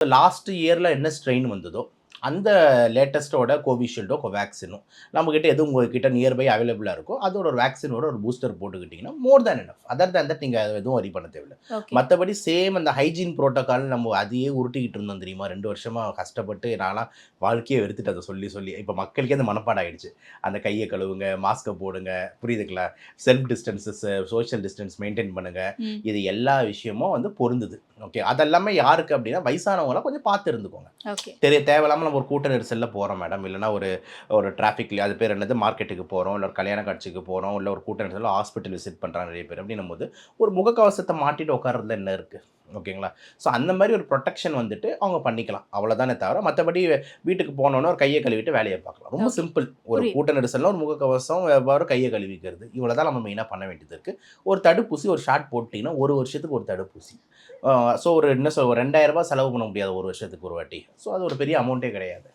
Last இயரில் என்ன strain வந்ததோ அந்த லேட்டஸ்ட்டோட கோவிஷீல்டோ கோவேக்சினோ நம்மக்கிட்ட எதுவும் உங்ககிட்ட நியர்பை அவைலபிளாக இருக்கோ அதோட ஒரு வேக்சினோட ஒரு பூஸ்டர் போட்டுக்கிட்டிங்கன்னா more than enough. Other than that நீங்கள் எதுவும் வரி பண்ண தேவையில்லை. ஓகே. மற்றபடி சேம் அந்த ஹைஜீன் ப்ரோட்டோக்கால் நம்ம அதையே உருட்டிக்கிட்டு இருந்தோம் தெரியுமா 2 வருஷமாக கஷ்டப்பட்டு நான்லாம் வாழ்க்கையை வெறுத்துட்டு அதை சொல்லி சொல்லி இப்போ மக்களுக்கே அந்த மனப்பாடம் ஆகிடுச்சு. அந்த கையை கழுவுங்க, மாஸ்க்கை போடுங்க, புரியுதுங்களா, self distances, social distance maintain பண்ணுங்கள், இது எல்லா விஷயமும் வந்து பொருந்துது. ஓகே, அதெல்லாமே யாருக்கு அப்படின்னா வயசானவங்களாம் கொஞ்சம் பார்த்து இருந்துக்கோங்க. தேவையில்லாமல் நம்ம ஒரு கூட்ட நெரிசலில் போகிறோம் மேடம், இல்லைனா ஒரு டிராஃபிக்ல அது பேர் என்னது மார்க்கெட்டுக்கு போகிறோம், இல்லை ஒரு கல்யாண காட்சிக்கு போகிறோம், இல்லை ஒரு கூட்ட நெரிசலில் ஹாஸ்பிட்டல் விசிட் பண்ணுறாங்க நிறைய பேர் அப்படின்னும் போது ஒரு முகக்கவசத்தை மாட்டிட்டு உட்கார்றதுல என்ன இருக்குது? ஓகேங்களா. ஸோ அந்த மாதிரி ஒரு ப்ரொடெக்ஷன் வந்துட்டு அவங்க பண்ணிக்கலாம், அவ்வளோதானே தவிர மற்றபடி வீட்டுக்கு போனோன்னு ஒரு கையை கழுவிட்டு வேலையை பார்க்கலாம். ரொம்ப சிம்பிள். ஒரு கூட்ட நெரிசலில் ஒரு முகக்கவசம் எவ்வாறு கையை கழுவிக்கிறது, இவ்வளோ தான் நம்ம மெயினாக பண்ண வேண்டியது இருக்குது. ஒரு தடுப்பூசி ஒரு ஷாட் போட்டிங்கன்னா ஒரு வருஷத்துக்கு ஒரு தடுப்பூசி. ஸோ ஒரு என்ன சொல், ஒரு 2000 ரூபாய் செலவு பண்ண முடியாது ஒரு வருஷத்துக்கு ஒரு வாட்டி. ஸோ அது ஒரு பெரிய அமௌண்ட்டே கிடையாது.